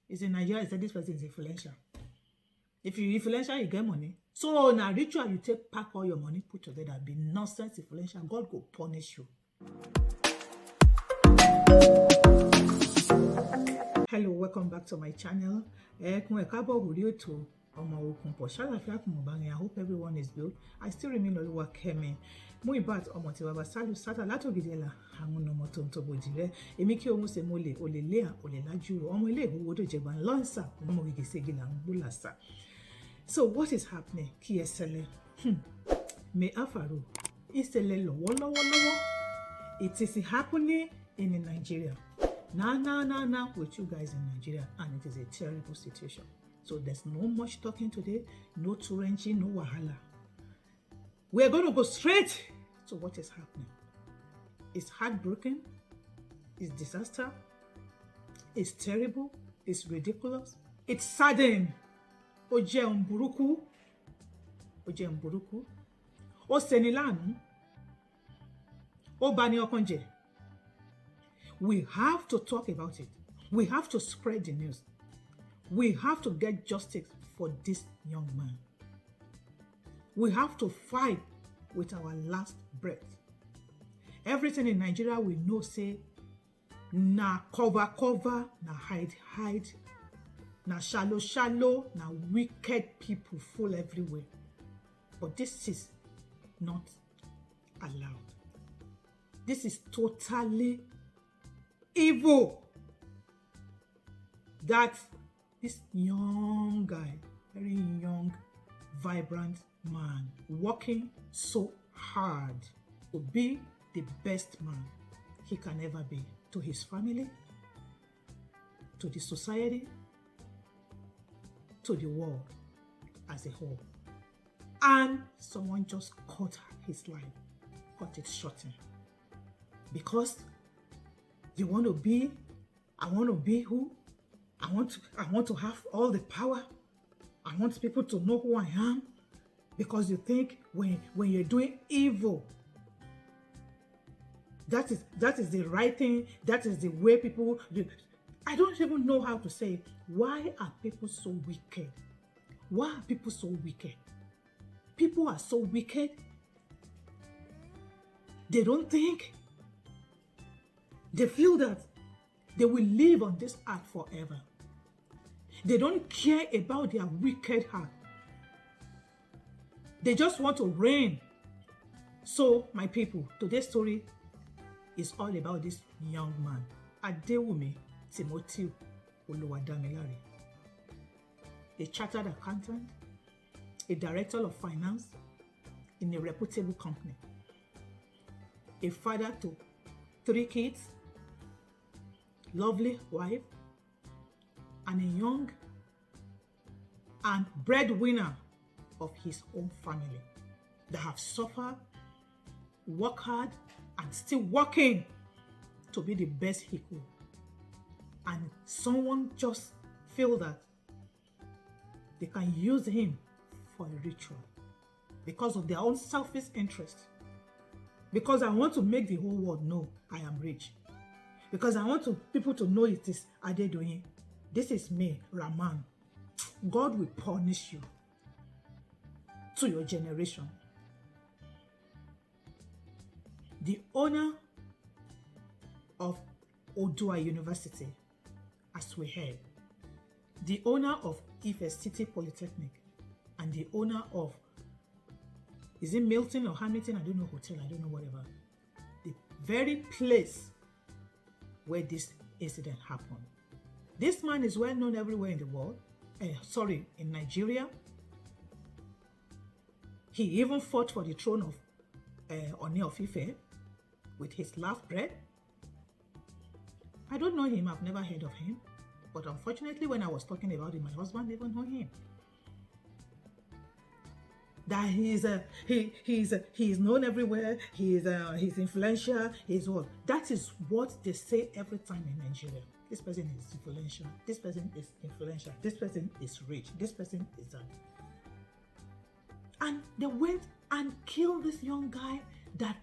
It's in Nigeria, he said this person is influential. If you're influential, you get money. So now ritual, you take pack all your money, put together, be nonsense influential. God go punish you. Hello, welcome back to my channel. I hope everyone is good. I still remain Oluwakemi. Muibat Omotiwaba Salu Sata Lato Gidela Hamuno Tonto Bojire. Emiki Omuse Mole Olelea Olelaju Omole Wodo Jeban Lansa Omogigi Segila Bulasa. So what is happening? Kiesele. Me Afaru. Isele Lowo. It is happening in Nigeria. Now with you guys in Nigeria, and it is a terrible situation. So there's no much talking today, no turenchi, no wahala. We're going to go straight to what is happening. It's heartbreaking, it's disaster, it's terrible, it's ridiculous, it's sudden. Oje mburuku, o senilanu, o bani okonje. We have to talk about it. We have to spread the news. We have to get justice for this young man. We have to fight with our last breath. Everything in Nigeria we know say, na cover, na hide, na shallow, na wicked people full everywhere. But this is not allowed. This is totally evil that this young guy, very young, vibrant man, working so hard to be the best man he can ever be to his family, to the society, to the world as a whole. And someone just cut his life, cut it short. Because you want to be, I want to be who? I want to have all the power. I want people to know who I am. Because you think when you're doing evil, that is the right thing. That is the way people do. I don't even know how to say it. Why are people so wicked? Why are people so wicked? People are so wicked. They don't think. They feel that they will live on this earth forever. They don't care about their wicked heart. They just want to reign. So, my people, today's story is all about this young man, Adewumi Timothy Oluwadamilare, a chartered accountant, a director of finance in a reputable company, a father to 3 kids, lovely wife, and a young and breadwinner of his own family that have suffered, worked hard, and still working to be the best he could. And someone just feel that they can use him for a ritual because of their own selfish interest. Because I want to make the whole world know I am rich. Because I want people to know it is Adedoyin. This is me, Rahman. God will punish you to your generation. The owner of Odua University, as we heard, the owner of Ife City Polytechnic, and the owner of, is it Milton or Hamilton? I don't know, hotel, I don't know, whatever. The very place where this incident happened. This man is well known everywhere in the world. In Nigeria. He even fought for the throne of Oni of Ife with his last breath. I don't know him. I've never heard of him. But unfortunately, when I was talking about him, my husband didn't know him. That he is known everywhere. He's influential. He's what? That is what they say every time in Nigeria. This person is influential. This person is influential. This person is rich. This person is that. And they went and killed this young guy that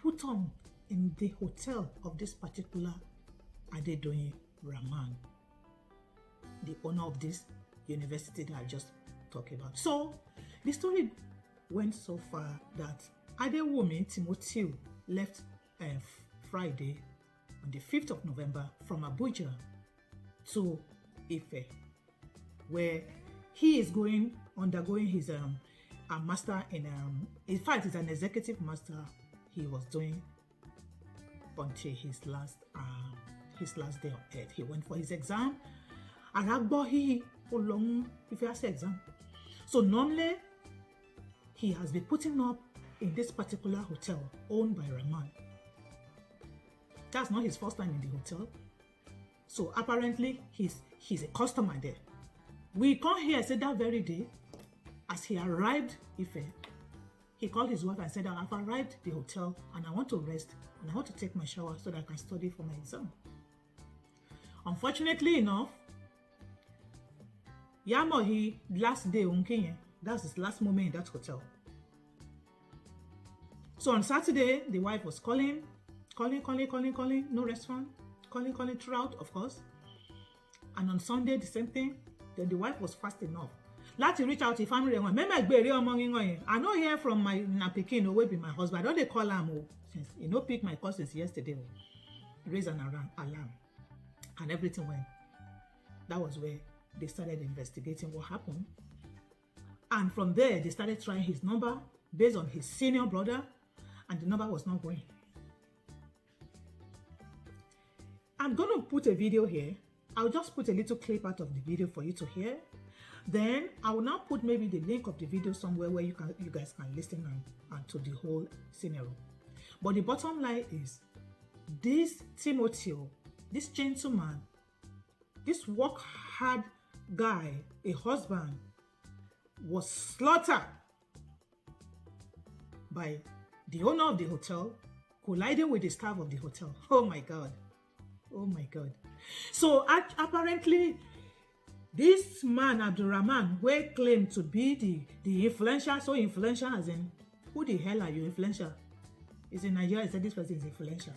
put on in the hotel of this particular Adedoyin Rahman. the owner of this university that I just talked about. So the story went so far that Adewumi Timothy left Friday on the 5th of November from Abuja to Ife, where he is undergoing his a master in fact it's an executive master he was doing until his last day on earth. He went for his exam. He has exam. So normally he has been putting up in this particular hotel owned by Rahman. That's not his first time in the hotel. So apparently he's a customer there. We come here, said that very day, as he arrived Ife, he called his wife and said, I've arrived the hotel and I want to rest and I want to take my shower so that I can study for my exam. Unfortunately enough, Yamohi last day unkenye, that's his last moment in that hotel. So on Saturday, the wife was calling, no response, calling throughout, of course. And on Sunday, the same thing. Then the wife was fast enough. Let's reach out to family. I know hear from my Napikin who will be my husband. I don't they call him since you know pick my call since yesterday. Raise an alarm. And everything went. That was where they started investigating what happened. And from there, they started trying his number based on his senior brother, and the number was not going. I'm going to put a video here. I'll just put a little clip out of the video for you to hear. Then I will now put maybe the link of the video somewhere where you guys can listen and to the whole scenario. But the bottom line is, this Timothy, this gentleman, this work hard guy, a husband, was slaughtered by the owner of the hotel, colliding with the staff of the hotel. Oh my God. Oh my God. So apparently, this man, Abdulrahman, who claimed to be the influential, so influential as in, who the hell are you influential? Is in Nigeria, said this person is influential.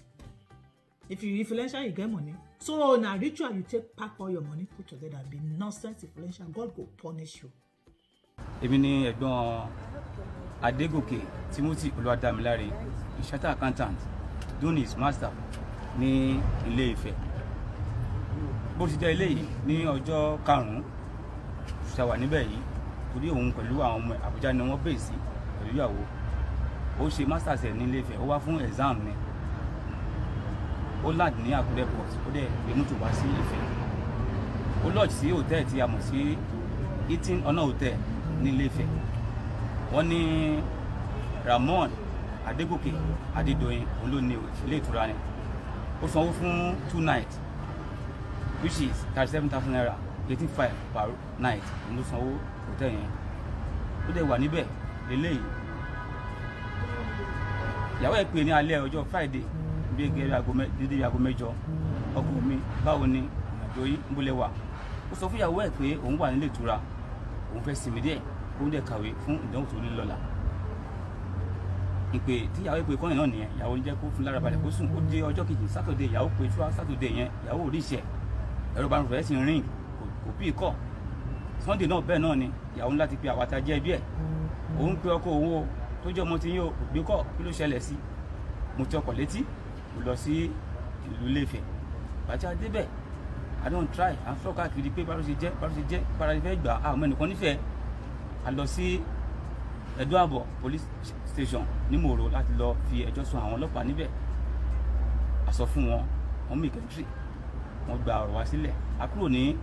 If you influential, you get money. So now ritual, you pack all your money, put together, be nonsense influential, God go punish you. Èmi ni ẹ̀gbọ́n Adégòkè Timothy Olúwadámiláre, chartered accountant, doing his master ní Ilé Ifẹ̀. Bó ti jẹ́ eléyìí ní ọjọ́ 5 ṣàwà níbẹ̀ yìí torí òun pẹ̀lú àwọn ọmọ Àbújá ni wọ́n bèè sí pẹ̀lú ìyàwó. Ó ṣe masters ẹ̀ ní Ilé Ifẹ̀, ó wá fún exam ni. Ó land ní Àkúrẹ́ port, ó dẹ̀ gbé mọ́tò wá sí Ifẹ̀. Ó lodge sí hòtẹ́ẹ̀lì tí a mọ̀ sí Eating Honor Hotel ní Ilé Ifẹ̀. Wọ́n ní Rahman Adégòkè Adédoyin òun ló ní ilé ìtura ni. Ó sanwó fún 2 nights, which is 37,000 naira, 85 per night. Òun ló sanwó hòtẹ́ẹ̀lì yẹn. Ó dẹ̀ wà níbẹ̀ lélẹ́yìí. Ìyàwó ẹ̀ pè ní alẹ́ ọjọ́ Friday bí gẹ́gẹ́ dédé aago 8. Ọkọ mi báwo ni ìrìnàjò yìí ń bólẹ̀ wà. Ó sọ fún ìyàwó ẹ̀ pé òun wà nílé ìtura, òun fẹ́ sinmi díẹ̀, òun dẹ̀ kàwé fún ìdánwò tó ní lọ́la. Ìpè tí ìyàwó ìpè kọ́yìn náà nìyẹn, ìyàwó ń jẹ́ kó fún lára balẹ̀ kó sùn. Ó di ọjọ́ kejì Saturday, ìyàwó pé ṣúra Saturday yẹn, ìyàwó ò rí iṣẹ́. Ẹ̀rọ ìbánisọ̀rọ̀ ẹ̀ sì ń rìn, kò bí ikọ̀. Sunday náà bẹ́ẹ̀ náà ni ìyàwó ńlá ti pe àwàtà jẹ́ ẹbí ẹ̀. Òun pe ọkọ òun tó jẹ́ ọmọ tí yóò gbé kọ́, kí ló ṣẹlẹ̀ sí? Mo ti ọkọ̀ létí, mo lọ sí ìlú Ilé Ifẹ̀. Bàtí a débẹ̀, I don't try, à ń fọ́ káàkiri pé bá ló ṣe jẹ́, para ìfẹ́ gbà á ọmọ ẹnìkan nífẹ̀ẹ́. A lọ sí Ẹ̀dó Àbọ̀ police station ní Mòró láti lọ fi ẹjọ́ sùn àwọn ọlọ́pàá níbẹ̀. A sọ fún wọn, wọ́n mú ìkẹ́ntì, wọ́n gba ọ̀rọ̀ wá sílẹ̀. A kúrò ní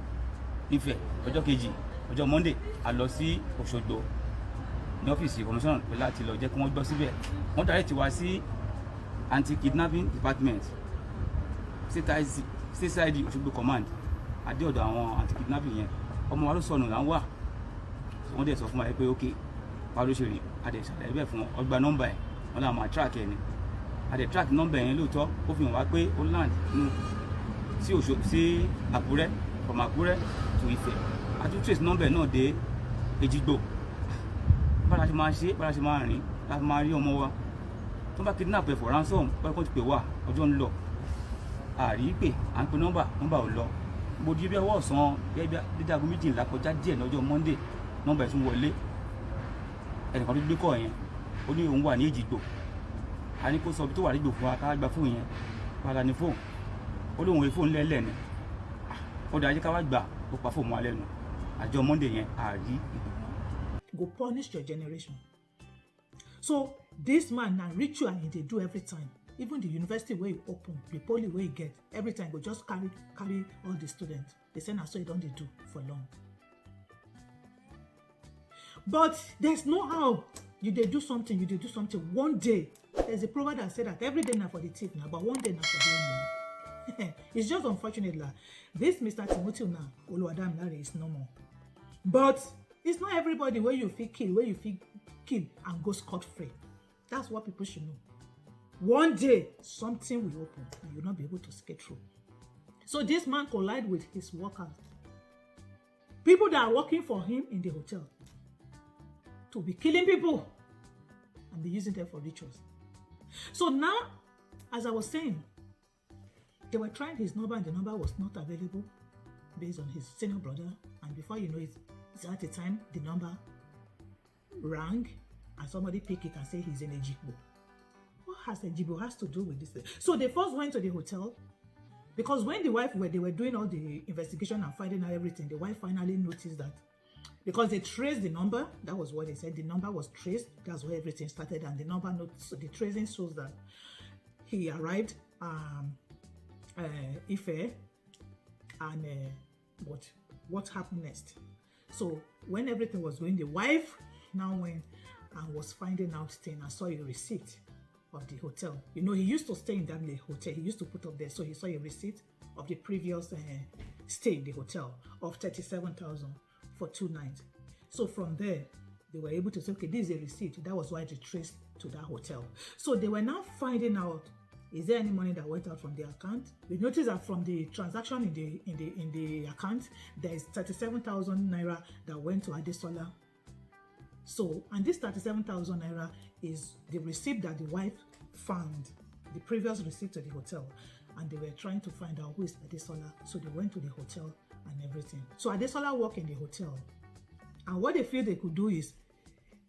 Ifẹ̀ ọjọ́ kejì, ọjọ́ Monday, a lọ sí Òṣogbo ní ọ́fíìsì commission pé láti lọ jẹ́ kí wọ́n gbọ́ síbẹ̀. Wọ́n direct wá sí anti-kidnapping department, state ID Òṣogbo command. Adé ọ̀dọ̀ àwọn anti-kidnapping yẹn, ọmọ wa ló sọnù là ń wà. Wọ́n dẹ̀ sọ fún wa pé okay, báwo ló ṣe rí? A dẹ̀ ṣàlàyé bẹ́ẹ̀ fún wọn, ọgbà nọ́mbà ẹ̀, wọ́n là máa track ẹ̀ ni. A dẹ̀ track nọ́mbà yẹn lóòótọ́, ó fi hàn wá pé ó land sí Àkúrẹ́, from Àkúrẹ́ to Ifẹ̀. A tún trace nọ́mbà náà dé Èjìgbò. Bára ṣe máa ṣe, bára ṣe máa rìn, láti máa rí ọmọ wa. Tó bá kidnap ẹ̀ for ransom, pẹ́ kó ti pè wá, ọjọ́ ń lọ. Àrí pé à ń pe nọ́mbà ò lọ. mo di bí ọwọ́ ọ̀sán gẹ́gẹ́ bí dídá aago 12 kọjá díẹ̀ lọ́jọ́ Monday nọ́mbà ẹ̀ tún wọlé ẹnìkan tó gbé kọ́ yẹn ó ní òun wà ní Èjìgbò a ní kó sọ ibi tó wà nígbò fún wa ká gba fóònù yẹn padà ní fóònù ó lóun èé fóònù lẹ́lẹ̀ ni ó dà jẹ́ ká wá gbà ó pa fóònù wa lẹ́nu àjọ Monday yẹn àrí ìgbò. Go punish your generation. So this man na ritual he dey do every time. Even the university where he open, the poly where he get, every time go just carry all the students. They say na so he don dey do for long. But there's no how you dey do something, one day. There's a proverb that said that every day na for the thief now, but one day na for the enemy. It's just unfortunate that this Mr. Timothy now, Oluwadamilare, is no more. But it's not everybody where you feel kill and go scot-free. That's what people should know. One day, something will open and you'll not be able to skate through. So this man collide with his workers. People that are working for him in the hotel. To be killing people and be using them for rituals. So now, as I was saying, they were trying his number and the number was not available based on his senior brother. And before you know it, at the time the number rang and somebody pick it and say he's in Ejigbo. What has Ejigbo has to do with this thing? So they first went to the hotel because when the wife they were doing all the investigation and finding out everything, the wife finally noticed that because they traced the number, that was what they said, the number was traced, that's where everything started, and the number so the tracing shows that he arrived Ife and what happened next. So when everything was going, the wife now went and was finding out things and saw a receipt of the hotel. You know, he used to stay in that hotel. He used to put up there. So he saw a receipt of the previous stay in the hotel of 37,000 for 2 nights. So from there, they were able to say, okay, this is a receipt. That was why they traced to that hotel. So they were now finding out, is there any money that went out from the account? We noticed that from the transaction in the account, there is 37,000 naira that went to Adesola. So, and this 37,000 naira is the receipt that the wife found, the previous receipt to the hotel, and they were trying to find out who is Adesola. So they went to the hotel and everything. So Adesola worked in the hotel, and what they feel they could do is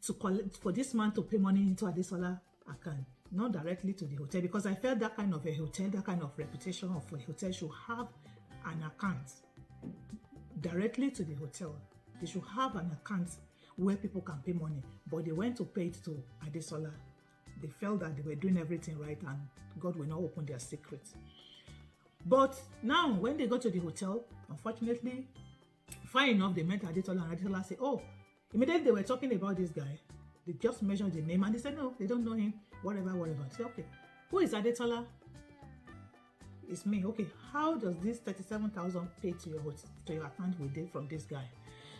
to collect for this man to pay money into Adesola account. Not directly to the hotel, because I felt that kind of a hotel, that kind of reputation of a hotel should have an account directly to the hotel. They should have an account where people can pay money, but they went to pay it to Adesola. They felt that they were doing everything right and God will not open their secrets. But now when they got to the hotel, unfortunately, fine enough, they met Adesola and Adesola said, oh, immediately they were talking about this guy. They just mentioned the name and they said, no, they don't know him. Whatever. I said, okay, who is Adetola? It's me. Okay, how does this 37,000 pay to your account we did from this guy?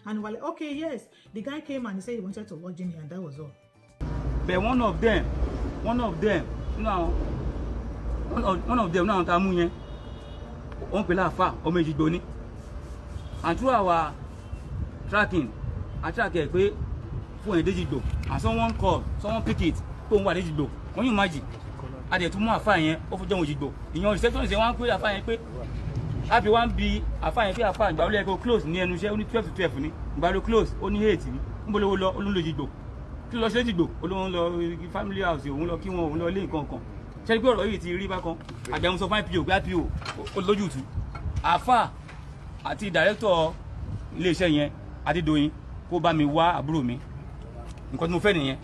And we're like, okay, yes. The guy came and he said he wanted to lodge in here, and that was all. But one of them, now, Tamuye, Uncle Afa, Omeji Doni. And through our tracking, I track a quick phone a digital, and someone called, someone pick it. When you imagine, I did 2 more fine over John Jibo. In your reception, is one quick fine quick. Happy one be a fine, but I go close near Nuja, only 12 to 12, but close, only 80. Mbolo, Olujibo. Close Legibo, Olon, family house, you won't look you on Lincoln. Shall go or eat river con. I don't so find you, grab you, Olojutu. Afa, at the director, Leshen, Adedoyin, go by me, wa, abro me. Because no friend.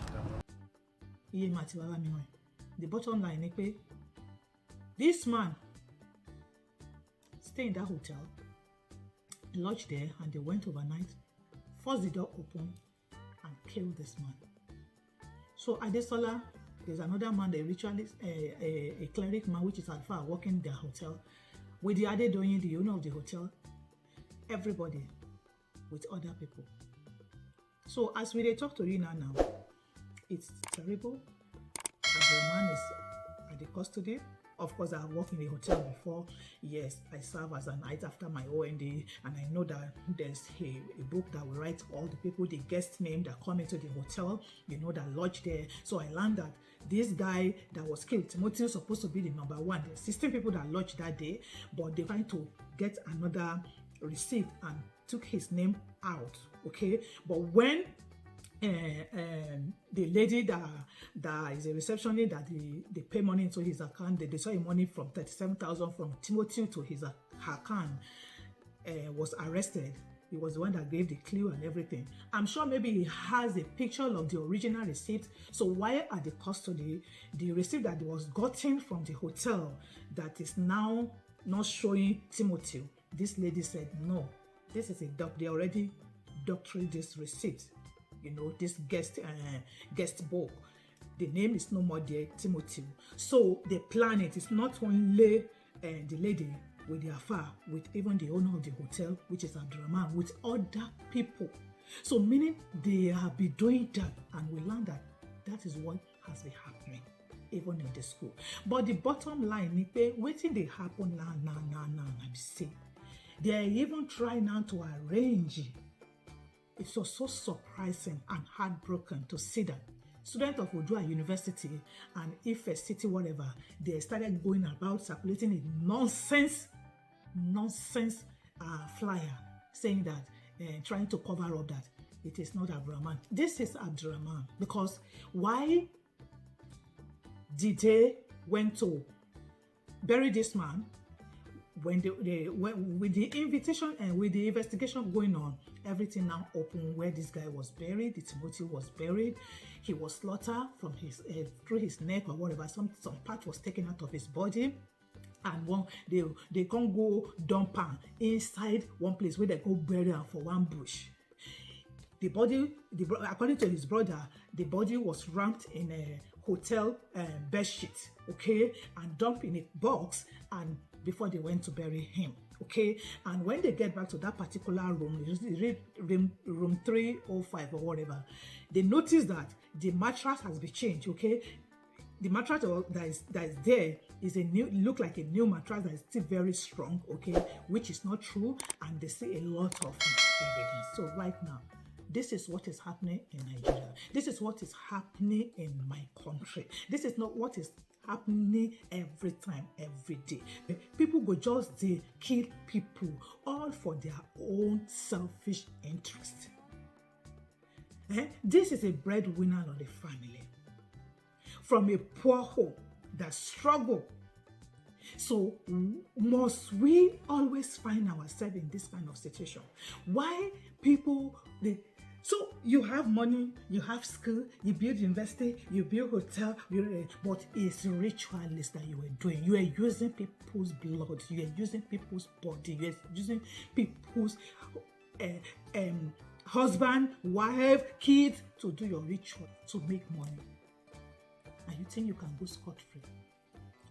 The bottom line is that this man stayed in that hotel, lodged there, and they went overnight, forced the door open, and killed this man. So Adesola, there's another man, the ritualist, a cleric man, which is Alpha, working in the hotel, with the Adedoyin, the owner of the hotel, everybody with other people. So as we talk to you now, it's terrible. The man is at the custody. Of course, I have worked in a hotel before. Yes, I serve as a night after my OND, and I know that there's a book that will write all the people, the guest name that come into the hotel, that lodge there. So I learned that this guy that was killed, Timothy, is supposed to be the number 1. There's 16 people that lodged that day, but they're trying to get another receipt and took his name out, okay? But when the lady that is a receptionist that they pay money into his account, they saw money from 37,000 from Timothy to her account, was arrested. He was the one that gave the clue and everything. I'm sure maybe he has a picture of the original receipt. So while at the custody, the receipt that was gotten from the hotel that is now not showing Timothy, this lady said, no, this is a doc. They already doctored this receipt. You know, this guest book. The name is no more there, Timothy. So they plan it. It's not only the lady with the affair, with even the owner of the hotel, which is Abdurrahman, with other people. So meaning they have been doing that, and we learned that that is what has been happening, even in the school. But the bottom line is, waiting they happen now, I say. They are even trying now to arrange. It was so surprising and heartbroken to see that students of Odua University and Ife City, whatever, they started going about circulating a nonsense flyer saying that, trying to cover up that it is not Abdurrahman. This is Abdurrahman, because why did they went to bury this man when with the invitation and with the investigation going on? Everything now open where this guy was buried. The Timothy was buried. He was slaughtered from his through his neck or whatever. Some part was taken out of his body. And one they can't go dump am inside one place where they go bury am for one bush. The body, according to his brother, the body was wrapped in a hotel bed sheet, okay, and dumped in a box, and before they went to bury him, okay. And when they get back to that particular room, room 305 or whatever, they notice that the mattress has been changed, okay. The mattress that is there is look like a new mattress that is still very strong, okay, which is not true, and they see a lot of evidence. So right now, this is what is happening in Nigeria. This is what is happening in my country. This is not what is happening every time, every day. People go just they kill people all for their own selfish interest. This is a breadwinner of the family from a poor home that struggle. So must we always find ourselves in this kind of situation? Why people so you have money, you have skill, you build university, you build hotel, but it's ritualist that you are doing. You are using people's blood, you are using people's body, you are using people's husband, wife, kids to do your ritual, to make money. And you think you can go scot-free?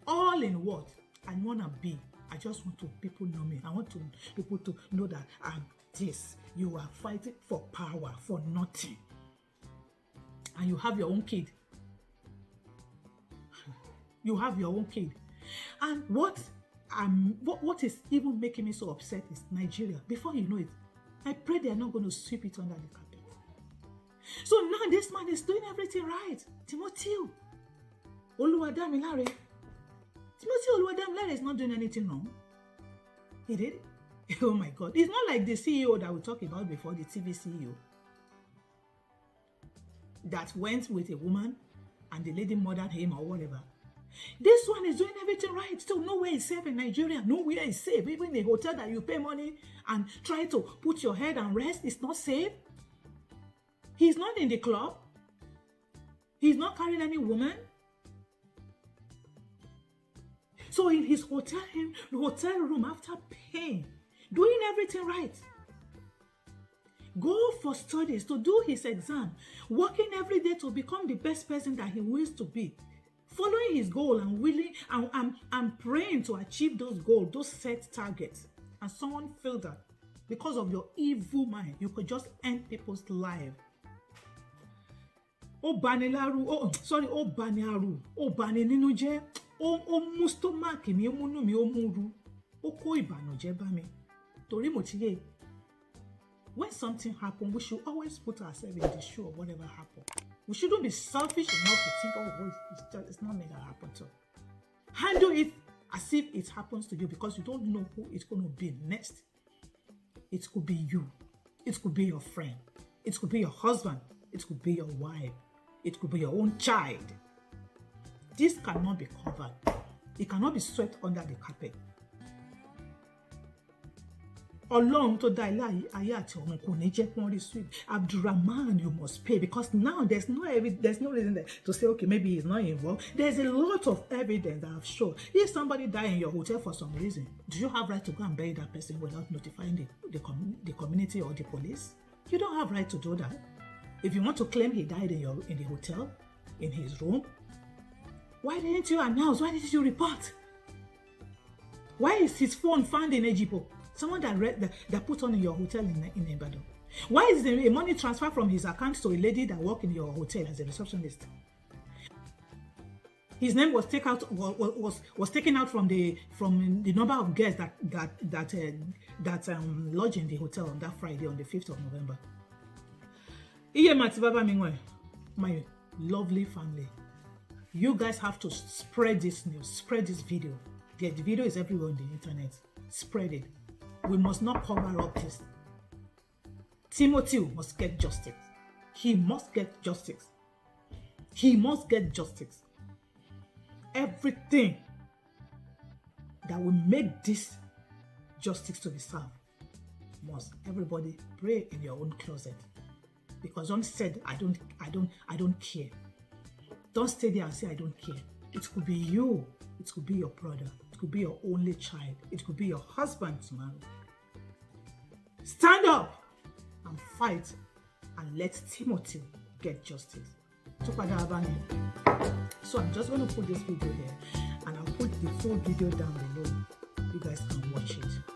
All in what? I want to be. I just want to people know me. I want people to know that I'm this. You are fighting for power, for nothing. And you have your own kid. You have your own kid. And what is even making me so upset is Nigeria. Before you know it, I pray they are not going to sweep it under the carpet. So now this man is doing everything right. Timothy Oluwadamilare. Timothy Oluwadamilare is not doing anything wrong. He did. Oh my God. It's not like the CEO that we talked about before, the TV CEO, that went with a woman and the lady murdered him or whatever. This one is doing everything right. Still nowhere is safe in Nigeria. Nowhere is safe. Even in a hotel that you pay money and try to put your head and rest, it's not safe. He's not in the club. He's not carrying any woman. So in his hotel room, after paying, doing everything right, go for studies to do his exam, working every day to become the best person that he wants to be, following his goal and willing and praying to achieve those goals, those set targets. And someone feel that because of your evil mind, you could just end people's life. Oh banilaru, oh baniaru, oh baninuje. O mú stomach mi, o múnú mi, o múru. O kó ìbànújẹ́ bá mi. Torí mo ti yé. When something happens, we should always put ourselves in the shoe of whatever happened. We shouldn't be selfish enough to think, oh, it's not meant to happen to. Handle it as if it happens to you, because you don't know who it's going to be next. It could be you. It could be your friend. It could be your husband. It could be your wife. It could be your own child. This cannot be covered. It cannot be swept under the carpet. Ọlọ́run tó dá ilé ayé àti ọ̀run kò ní jẹ́ kí wọ́n rí sweet. Abdulrahman, you must pay, because now there's no reason there to say, okay, maybe he's not involved. There's a lot of evidence that have shown. If somebody died in your hotel for some reason, do you have right to go and bury that person without notifying the community or the police? You don't have right to do that. If you want to claim he died in the hotel, in his room, why didn't you announce? Why didn't you report? Why is his phone found in Ejipo? Someone that put on in your hotel in Ibadan. Why is there a money transfer from his account to a lady that worked in your hotel as a receptionist? His name was taken out from the number of guests that lodged in the hotel on that Friday, on the 5th of November. My lovely family, you guys have to spread this news, spread this video. The video is everywhere on the internet. Spread it. We must not cover up this. Timothy must get justice. He must get justice. He must get justice. Everything that will make this justice to be served must everybody pray in your own closet. Because don't say I don't care. Don't stay there and say I don't care. It could be you. It could be your brother. It could be your only child. It could be your husband tomorrow. Stand up and fight and let Timothy get justice. So I'm just going to put this video here and I'll put the full video down below. You guys can watch it.